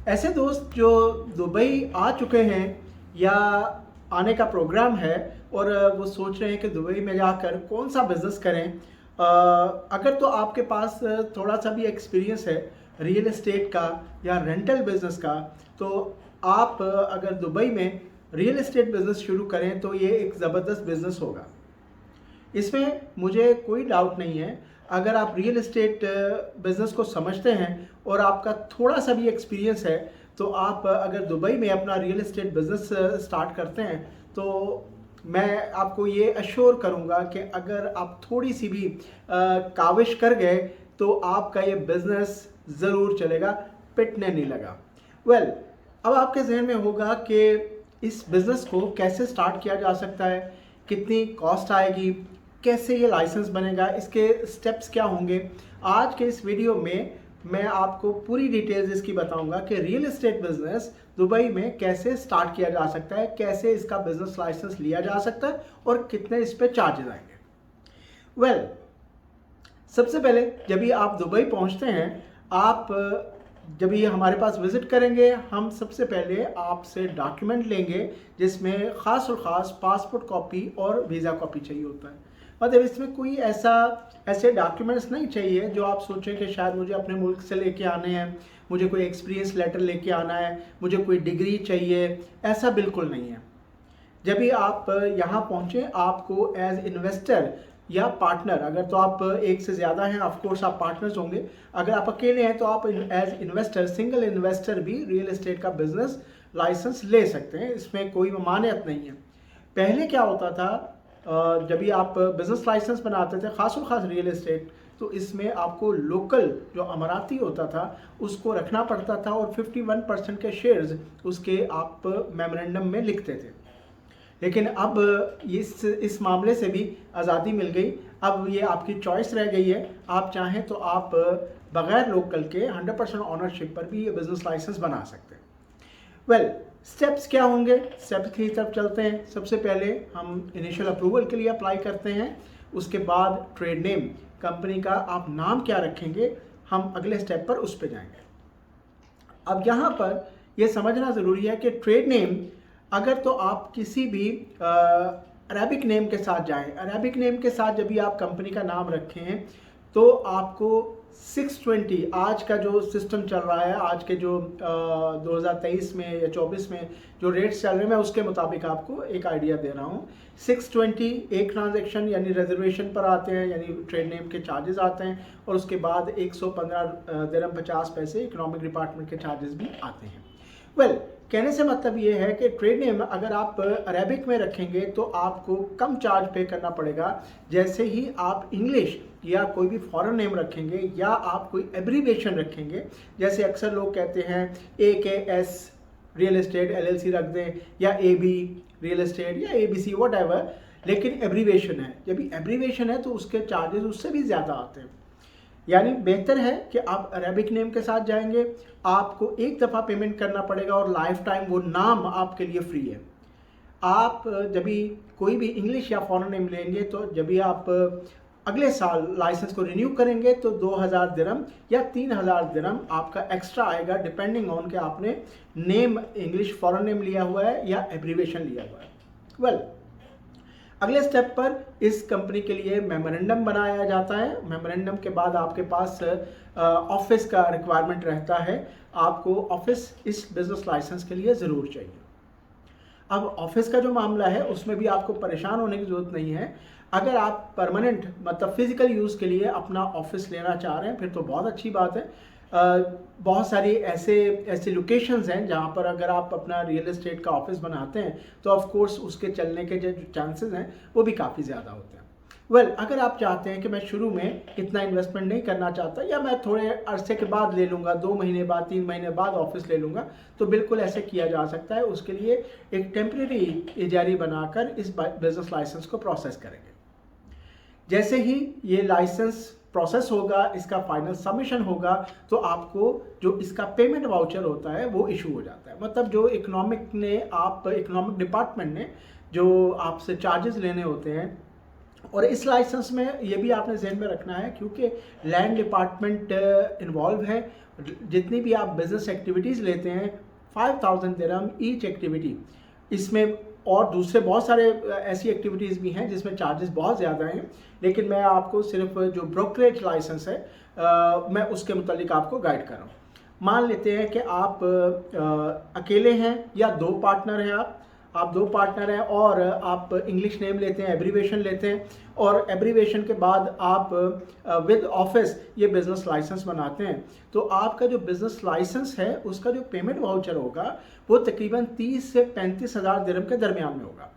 ऐसे दोस्त जो दुबई आ चुके हैं या आने का प्रोग्राम है और वो सोच रहे हैं कि दुबई में जाकर कौन सा बिज़नेस करें। अगर तो आपके पास थोड़ा सा भी एक्सपीरियंस है रियल एस्टेट का या रेंटल बिज़नेस का, तो आप अगर दुबई में रियल एस्टेट बिज़नेस शुरू करें तो ये एक ज़बरदस्त बिज़नेस होगा। इसमें मुझे कोई डाउट नहीं है। अगर आप रियल एस्टेट बिज़नेस को समझते हैं और आपका थोड़ा सा भी एक्सपीरियंस है, तो आप अगर दुबई में अपना रियल एस्टेट बिज़नेस स्टार्ट करते हैं तो मैं आपको ये अश्योर करूंगा कि अगर आप थोड़ी सी भी काविश कर गए तो आपका ये बिज़नेस ज़रूर चलेगा, पिटने नहीं लगा। अब आपके जहन में होगा कि इस बिज़नेस को कैसे स्टार्ट किया जा सकता है, कितनी कॉस्ट आएगी, कैसे ये लाइसेंस बनेगा, इसके स्टेप्स क्या होंगे। आज के इस वीडियो में मैं आपको पूरी डिटेल्स इसकी बताऊंगा कि रियल एस्टेट बिजनेस दुबई में कैसे स्टार्ट किया जा सकता है, कैसे इसका बिजनेस लाइसेंस लिया जा सकता है और कितने इस पे चार्जेस आएंगे। सबसे पहले जब भी आप दुबई पहुंचते हैं, आप जब ये हमारे पास विज़िट करेंगे, हम सबसे पहले आपसे डॉक्यूमेंट लेंगे जिसमें ख़ास और ख़ास पासपोर्ट कॉपी और वीज़ा कॉपी चाहिए होता है। मतलब इसमें कोई ऐसे डॉक्यूमेंट्स नहीं चाहिए जो आप सोचें कि शायद मुझे अपने मुल्क से लेके आने हैं, मुझे कोई एक्सपीरियंस लेटर लेके आना है, मुझे कोई डिग्री चाहिए। ऐसा बिल्कुल नहीं है। जब भी आप यहाँ पहुँचें, आपको एज इन्वेस्टर या पार्टनर, अगर तो आप एक से ज़्यादा हैं ऑफ कोर्स आप पार्टनर्स होंगे, अगर आप अकेले हैं तो आप एज इन्वेस्टर, सिंगल इन्वेस्टर भी रियल एस्टेट का बिजनेस लाइसेंस ले सकते हैं। इसमें कोई ममानियत नहीं है। पहले क्या होता था, जब भी आप बिजनेस लाइसेंस बनाते थे खास और ख़ास रियल एस्टेट, तो इसमें आपको लोकल जो अमाराती होता था उसको रखना पड़ता था और 51% के शेयर्स उसके आप मेमोरेंडम में लिखते थे। लेकिन अब इस मामले से भी आज़ादी मिल गई। अब ये आपकी चॉइस रह गई है। आप चाहें तो आप बग़ैर लोकल के 100% ऑनरशिप पर भी ये बिज़नेस लाइसेंस बना सकते हैं। स्टेप्स क्या होंगे, स्टेप्स की तरफ चलते हैं। सबसे पहले हम इनिशियल अप्रूवल के लिए अप्लाई करते हैं। उसके बाद ट्रेड नेम, कंपनी का आप नाम क्या रखेंगे, हम अगले स्टेप पर उस पर जाएंगे। अब यहाँ पर यह समझना ज़रूरी है कि ट्रेड नेम, अगर तो आप किसी भी अरेबिक नेम के साथ जाएं, अरेबिक नेम के साथ जब भी आप कंपनी का नाम रखें तो आपको 620, आज का जो सिस्टम चल रहा है, आज के जो 2023 में या 24 में जो रेट्स चल रहे हैं, मैं उसके मुताबिक आपको एक आइडिया दे रहा हूँ। 620 एक ट्रांजैक्शन यानी रिजर्वेशन पर आते हैं, यानी ट्रेड नेम के चार्जेस आते हैं, और उसके बाद 115 दिरहम 50 पैसे इकोनॉमिक डिपार्टमेंट के चार्जेस भी आते हैं। कहने से मतलब ये है कि ट्रेड नेम अगर आप अरेबिक में रखेंगे तो आपको कम चार्ज पे करना पड़ेगा। जैसे ही आप इंग्लिश या कोई भी फॉरेन नेम रखेंगे या आप कोई एब्रीविएशन रखेंगे, जैसे अक्सर लोग कहते हैं AKS रियल एस्टेट LLC रख दें, या AB रियल एस्टेट या ABC व्हाटएवर, लेकिन एब्रीविएशन है। जब भी एब्रीविएशन है तो उसके चार्जेस उससे भी ज़्यादा आते हैं। यानी बेहतर है कि आप अरेबिक नेम के साथ जाएंगे, आपको एक दफ़ा पेमेंट करना पड़ेगा और लाइफ टाइम वो नाम आपके लिए फ्री है। आप जब भी कोई भी इंग्लिश या फॉरेन नेम लेंगे तो जब भी आप अगले साल लाइसेंस को रिन्यू करेंगे तो 2000 दिरहम या 3000 दिरहम आपका एक्स्ट्रा आएगा, डिपेंडिंग ऑन कि आपने नेम इंग्लिश फॉरेन नेम लिया हुआ है या एब्रीविएशन लिया हुआ है। अगले स्टेप पर इस कंपनी के लिए मेमोरेंडम बनाया जाता है। मेमोरेंडम के बाद आपके पास ऑफिस का रिक्वायरमेंट रहता है। आपको ऑफिस इस बिजनेस लाइसेंस के लिए ज़रूर चाहिए। अब ऑफिस का जो मामला है उसमें भी आपको परेशान होने की ज़रूरत नहीं है। अगर आप परमानेंट मतलब फिजिकल यूज़ के लिए अपना ऑफिस लेना चाह रहे हैं फिर तो बहुत अच्छी बात है। बहुत सारी ऐसे लोकेशंस हैं जहाँ पर अगर आप अपना रियल एस्टेट का ऑफिस बनाते हैं तो ऑफ कोर्स उसके चलने के जो चांसेस हैं वो भी काफ़ी ज़्यादा होते हैं। अगर आप चाहते हैं कि मैं शुरू में इतना इन्वेस्टमेंट नहीं करना चाहता या मैं थोड़े अरसे के बाद ले लूँगा, 2 महीने बाद 3 महीने बाद ऑफिस ले लूँगा, तो बिल्कुल ऐसे किया जा सकता है। उसके लिए एक टेम्प्रेरी इजारी बनाकर इस बिज़नेस लाइसेंस को प्रोसेस करेंगे। जैसे ही ये लाइसेंस प्रोसेस होगा, इसका फाइनल सबमिशन होगा, तो आपको जो इसका पेमेंट वाउचर होता है वो इशू हो जाता है। मतलब जो इकोनॉमिक डिपार्टमेंट ने जो आपसे चार्जेस लेने होते हैं और इस लाइसेंस में ये भी आपने ज़हन में रखना है, क्योंकि लैंड डिपार्टमेंट इन्वॉल्व है। जितनी भी आप बिजनेस एक्टिविटीज़ लेते हैं 5000 दिरहम ईच एक्टिविटी। इसमें और दूसरे बहुत सारे ऐसी एक्टिविटीज़ भी हैं जिसमें चार्जेस बहुत ज़्यादा हैं, लेकिन मैं आपको सिर्फ जो ब्रोकरेज लाइसेंस है मैं उसके मुतालिक आपको गाइड कर रहा हूँ। मान लेते हैं कि आप अकेले हैं या दो पार्टनर हैं, आप दो पार्टनर हैं और आप इंग्लिश नेम लेते हैं, एब्रीवेशन लेते हैं, और एब्रीवेशन के बाद आप विद ऑफिस ये बिज़नेस लाइसेंस बनाते हैं। तो आपका जो बिज़नेस लाइसेंस है उसका जो पेमेंट वाउचर होगा वो तकरीबन 30 से 35 हज़ार दिरहम के दरमियान में होगा।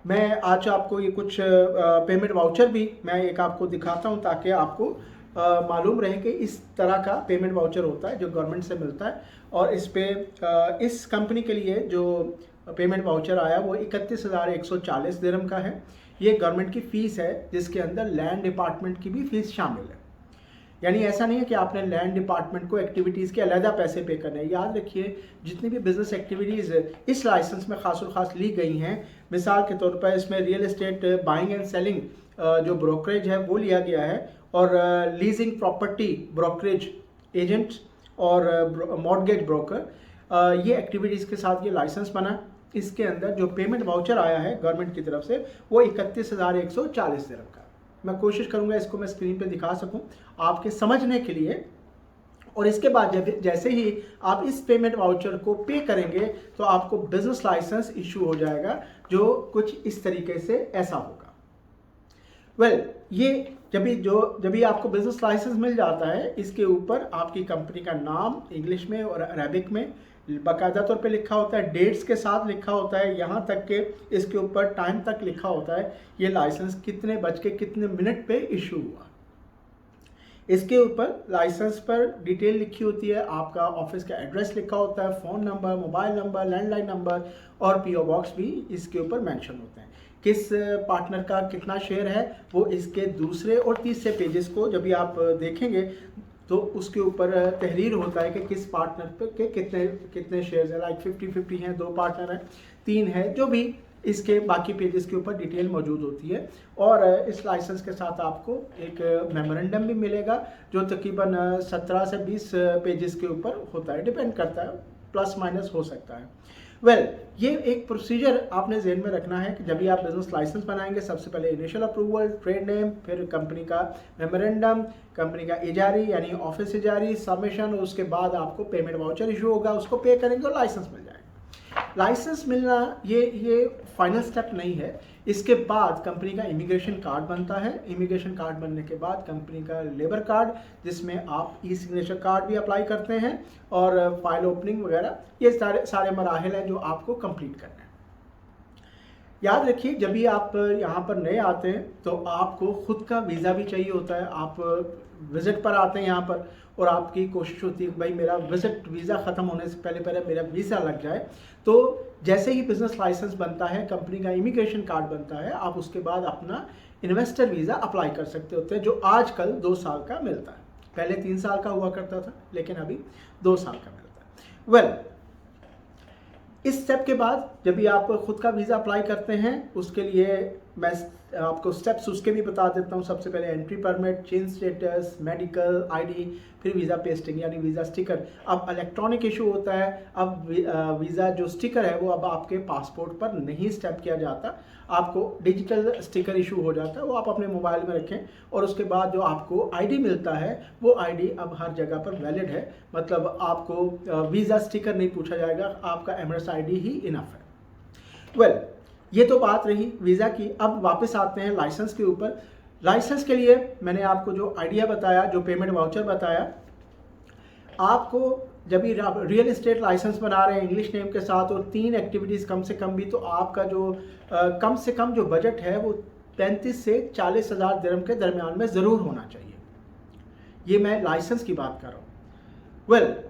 मैं आज आपको ये कुछ पेमेंट वाउचर भी मैं एक आपको दिखाता हूँ ताकि आपको मालूम रहे कि इस तरह का पेमेंट वाउचर होता है जो गवर्नमेंट से मिलता है। और इस पे इस कंपनी के लिए जो पेमेंट वाउचर आया वो 31,140 दिरहम का है। ये गवर्नमेंट की फ़ीस है जिसके अंदर लैंड डिपार्टमेंट की भी फ़ीस शामिल है। यानी ऐसा नहीं है कि आपने लैंड डिपार्टमेंट को एक्टिविटीज़ के अलहदा पैसे पे करने हैं। याद रखिए जितनी भी बिज़नेस एक्टिविटीज़ इस लाइसेंस में ख़ास ली गई हैं, मिसाल के तौर पर इसमें real estate buying and selling जो ब्रोकरेज है वो लिया गया है, और लीजिंग प्रॉपर्टी ब्रोकरेज एजेंट और मॉर्गेज ब्रोकर, ये एक्टिविटीज़ के साथ ये लाइसेंस बना। इसके अंदर जो पेमेंट वाउचर आया है गवर्नमेंट की तरफ से वो 31,140 दिरहम का। मैं कोशिश करूंगा इसको मैं स्क्रीन पे दिखा सकूं आपके समझने के लिए। और इसके बाद जब जैसे ही आप इस पेमेंट वाउचर को पे करेंगे तो आपको बिजनेस लाइसेंस इशू हो जाएगा, जो कुछ इस तरीके से ऐसा होगा। ये जब भी आपको बिजनेस लाइसेंस मिल जाता है, इसके ऊपर आपकी कंपनी का नाम इंग्लिश में और अरेबिक में बाकायदा तौर पे लिखा होता है, डेट्स के साथ लिखा होता है, यहाँ तक कि इसके ऊपर टाइम तक लिखा होता है ये लाइसेंस कितने बज के कितने मिनट पे इशू हुआ। इसके ऊपर लाइसेंस पर डिटेल लिखी होती है, आपका ऑफिस का एड्रेस लिखा होता है, phone number, mobile number, landline number और पीओ बॉक्स भी इसके ऊपर मेंशन होते हैं। किस पार्टनर का कितना शेयर है वो इसके दूसरे और तीसरे पेजेस को जब भी आप देखेंगे तो उसके ऊपर तहरीर होता है कि किस पार्टनर पे के कितने शेयर्स हैं, लाइक 50-50 हैं, दो पार्टनर हैं, 3 है, जो भी इसके बाकी पेजेस के ऊपर डिटेल मौजूद होती है। और इस लाइसेंस के साथ आपको एक मेमोरेंडम भी मिलेगा जो तकरीबन 17 से 20 पेजेस के ऊपर होता है, डिपेंड करता है, प्लस माइनस हो सकता है। ये एक प्रोसीजर आपने ज़हन में रखना है कि जब भी आप बिजनेस लाइसेंस बनाएंगे सबसे पहले इनिशियल अप्रूवल, ट्रेड नेम, फिर कंपनी का मेमोरेंडम, कंपनी का इजारी यानी ऑफिस इजारी, सबमिशन, और उसके बाद आपको पेमेंट वाउचर इशू होगा, उसको पे करेंगे और लाइसेंस मिल जाएगा। लाइसेंस मिलना ये फाइनल स्टेप नहीं है। इसके बाद कंपनी का इमिग्रेशन कार्ड बनता है। इमिग्रेशन कार्ड बनने के बाद कंपनी का लेबर कार्ड, जिसमें आप ई सिग्नेचर कार्ड भी अप्लाई करते हैं, और फाइल ओपनिंग वगैरह, ये सारे मराहिल हैं जो आपको कंप्लीट करना है। याद रखिए जब भी आप यहाँ पर नए आते हैं तो आपको खुद का वीज़ा भी चाहिए होता है। आप विज़िट पर आते हैं यहाँ पर और आपकी कोशिश होती है कि भाई मेरा विज़िट वीज़ा ख़त्म होने से पहले मेरा वीज़ा लग जाए। तो जैसे ही बिज़नेस लाइसेंस बनता है, कंपनी का इमिग्रेशन कार्ड बनता है, आप उसके बाद अपना इन्वेस्टर वीज़ा अप्लाई कर सकते होते हैं, जो आजकल 2 साल का मिलता है। पहले 3 साल का हुआ करता था, लेकिन अभी 2 साल का मिलता है। इस स्टेप के बाद जब भी आप खुद का वीज़ा अप्लाई करते हैं, उसके लिए मैं आपको स्टेप्स उसके भी बता देता हूँ। सबसे पहले entry permit, change status, medical, ID, फिर वीज़ा पेस्टिंग यानी वीज़ा स्टिकर। अब इलेक्ट्रॉनिक इशू होता है। अब वीज़ा जो स्टिकर है वो अब आपके पासपोर्ट पर नहीं स्टैम्प किया जाता, आपको डिजिटल स्टिकर इशू हो जाता है, वो आप अपने मोबाइल में रखें। और उसके बाद जो आपको आईडी मिलता है वो आईडी अब हर जगह पर वैलिड है, मतलब आपको वीज़ा स्टिकर नहीं पूछा जाएगा, आपका एमरेस आईडी ही इनफ है। ये तो बात रही वीज़ा की। अब वापस आते हैं लाइसेंस के ऊपर। लाइसेंस के लिए मैंने आपको जो आइडिया बताया, जो पेमेंट वाउचर बताया, आपको जब भी रियल एस्टेट लाइसेंस बना रहे हैं इंग्लिश नेम के साथ और 3 एक्टिविटीज़ कम से कम भी, तो आपका जो कम से कम जो बजट है वो 35 से 40 हज़ार दिरहम के दरमियान में ज़रूर होना चाहिए। ये मैं लाइसेंस की बात कर रहा हूँ।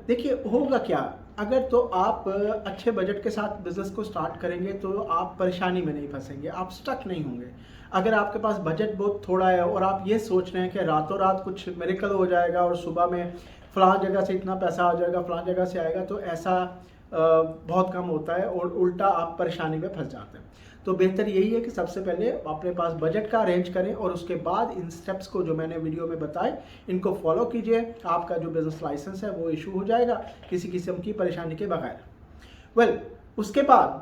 देखिए होगा क्या, अगर तो आप अच्छे बजट के साथ बिज़नेस को स्टार्ट करेंगे तो आप परेशानी में नहीं फंसेंगे, आप स्टक नहीं होंगे। अगर आपके पास बजट बहुत थोड़ा है और आप ये सोच रहे हैं कि रातों रात कुछ मिरेकल हो जाएगा और सुबह में फ़लाँ जगह से इतना पैसा आ जाएगा, फ़लाँ जगह से आएगा, तो ऐसा बहुत कम होता है और उल्टा आप परेशानी में फंस जाते हैं। तो बेहतर यही है कि सबसे पहले अपने पास बजट का अरेंज करें और उसके बाद इन स्टेप्स को जो मैंने वीडियो में बताए इनको फॉलो कीजिए। आपका जो बिज़नेस लाइसेंस है वो इशू हो जाएगा किसी किस्म की परेशानी के बगैर। वेल, उसके बाद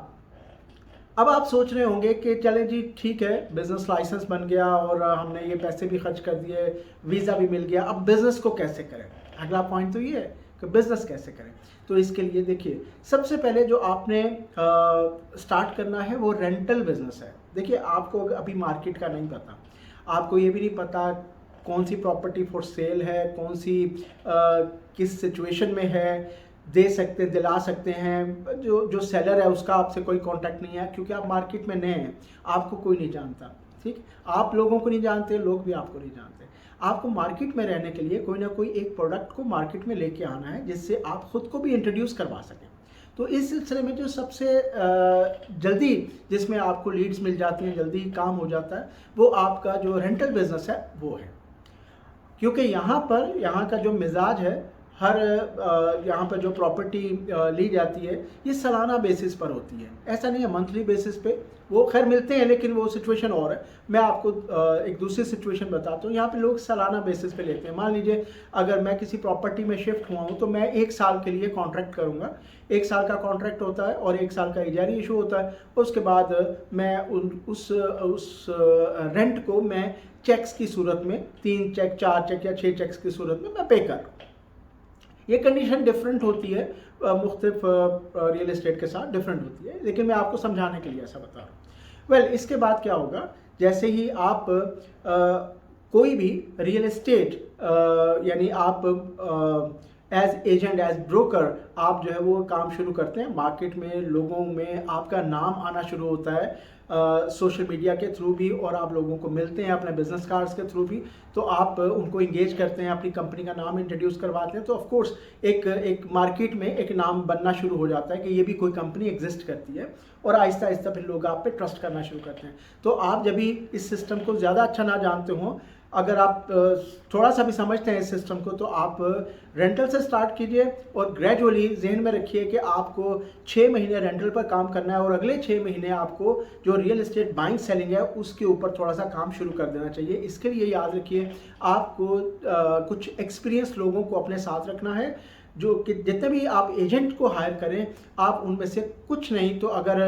अब आप सोच रहे होंगे कि चलें जी ठीक है, बिज़नेस लाइसेंस बन गया और हमने ये पैसे भी खर्च कर दिए, वीज़ा भी मिल गया, अब बिज़नेस को कैसे करें। अगला पॉइंट तो ये है कि बिज़नेस कैसे करें। तो इसके लिए देखिए, सबसे पहले जो आपने स्टार्ट करना है वो रेंटल बिज़नेस है। देखिए, आपको अभी मार्केट का नहीं पता, आपको ये भी नहीं पता कौन सी प्रॉपर्टी फॉर सेल है, कौन सी किस सिचुएशन में है, दे सकते दिला सकते हैं। जो सेलर है उसका आपसे कोई कांटेक्ट नहीं है क्योंकि आप मार्केट में नए हैं, आपको कोई नहीं जानता। ठीक, आप लोगों को नहीं जानते, लोग भी आपको नहीं जानते। आपको मार्केट में रहने के लिए कोई ना कोई एक प्रोडक्ट को मार्केट में लेके आना है जिससे आप खुद को भी इंट्रोड्यूस करवा सकें। तो इस सिलसिले में जो सबसे जल्दी जिसमें आपको लीड्स मिल जाती हैं, जल्दी काम हो जाता है, वो आपका जो रेंटल बिजनेस है वो है। क्योंकि यहाँ का जो मिजाज है, हर यहाँ पर जो प्रॉपर्टी ली जाती है ये सालाना बेसिस पर होती है, ऐसा नहीं है मंथली बेसिस पे। वो खैर मिलते हैं लेकिन वो सिचुएशन और है। मैं आपको एक दूसरी सिचुएशन बताता हूँ। यहाँ पे लोग सालाना बेसिस पे लेते हैं। मान लीजिए अगर मैं किसी प्रॉपर्टी में शिफ्ट हुआ हूँ तो मैं 1 साल के लिए कॉन्ट्रैक्ट करूँगा। 1 साल का कॉन्ट्रैक्ट होता है और 1 साल का इजारी इशू होता है। उसके बाद मैं उस रेंट को मैं चेक्स की सूरत में, 3 चेक, 4 चेक या 6 चेक्स की सूरत में मैं पे कर। ये कंडीशन डिफरेंट होती है, मुख्तलिफ रियल एस्टेट के साथ डिफरेंट होती है, लेकिन मैं आपको समझाने के लिए ऐसा बता रहा हूँ। वेल, इसके बाद क्या होगा, जैसे ही आप कोई भी रियल एस्टेट यानी आप एज एजेंट, एज ब्रोकर आप जो है वो काम शुरू करते हैं, मार्केट में लोगों में आपका नाम आना शुरू होता है सोशल मीडिया के थ्रू भी, और आप लोगों को मिलते हैं अपने बिजनेस कार्ड्स के थ्रू भी। तो आप उनको इंगेज करते हैं, अपनी कंपनी का नाम इंट्रोड्यूस करवाते हैं। तो ऑफ कोर्स एक मार्केट में एक नाम बनना शुरू हो जाता है कि ये भी कोई कंपनी एग्जिस्ट करती है, और आहिस्ता आहिस्ता फिर लोग आप पे ट्रस्ट करना शुरू करते हैं। तो आप जब भी इस सिस्टम को ज़्यादा अच्छा ना जानते हो, अगर आप थोड़ा सा भी समझते हैं इस सिस्टम को, तो आप रेंटल से स्टार्ट कीजिए और ग्रेजुअली जहन में रखिए कि आपको 6 महीने रेंटल पर काम करना है और अगले 6 महीने आपको जो रियल एस्टेट बाइंग सेलिंग है उसके ऊपर थोड़ा सा काम शुरू कर देना चाहिए। इसके लिए याद रखिए आपको कुछ एक्सपीरियंस लोगों को अपने साथ रखना है, जो कि जितने भी आप एजेंट को हायर करें, आप उनमें से कुछ नहीं तो अगर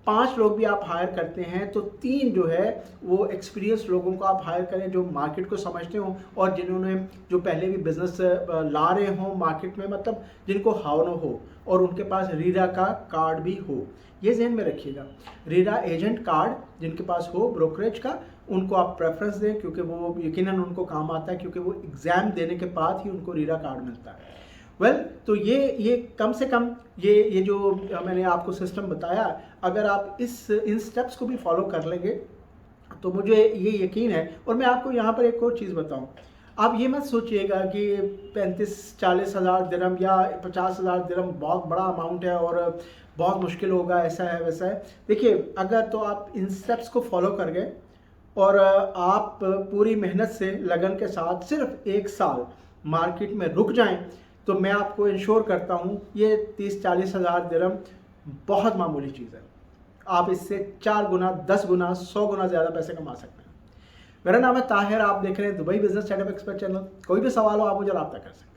5 लोग भी आप हायर करते हैं तो 3 जो है वो एक्सपीरियंस लोगों को आप हायर करें जो मार्केट को समझते हों और जिन्होंने जो पहले भी बिजनेस ला रहे हों मार्केट में, मतलब जिनको हावनो हो और उनके पास रीरा का कार्ड भी हो। ये ज़हन में रखिएगा, रीरा एजेंट कार्ड जिनके पास हो ब्रोकरेज का, उनको आप प्रेफरेंस दें क्योंकि वो यकीनन उनको काम आता है, क्योंकि वो एग्ज़ाम देने के बाद ही उनको रीरा कार्ड मिलता है। वेल, तो ये कम से कम ये जो मैंने आपको सिस्टम बताया, अगर आप इन स्टेप्स को भी फॉलो कर लेंगे तो मुझे ये यकीन है। और मैं आपको यहाँ पर एक और चीज़ बताऊँ, आप ये मत सोचिएगा कि 35-40 हज़ार दिरहम या 50 हज़ार दिरहम बहुत बड़ा अमाउंट है और बहुत मुश्किल होगा, ऐसा है वैसा है। देखिए, अगर तो आप इन स्टेप्स को फॉलो कर गए और आप पूरी मेहनत से लगन के साथ सिर्फ 1 साल मार्केट में रुक जाएं, तो मैं आपको इंश्योर करता हूँ ये 30-40 हज़ार दिरहम बहुत मामूली चीज़ है। आप इससे 4 गुना, 10 गुना, 100 गुना ज़्यादा पैसे कमा सकते हैं। मेरा नाम है ताहिर, आप देख रहे हैं Dubai business setup expert channel. कोई भी सवाल हो आप मुझे रब्ता कर सकते हैं।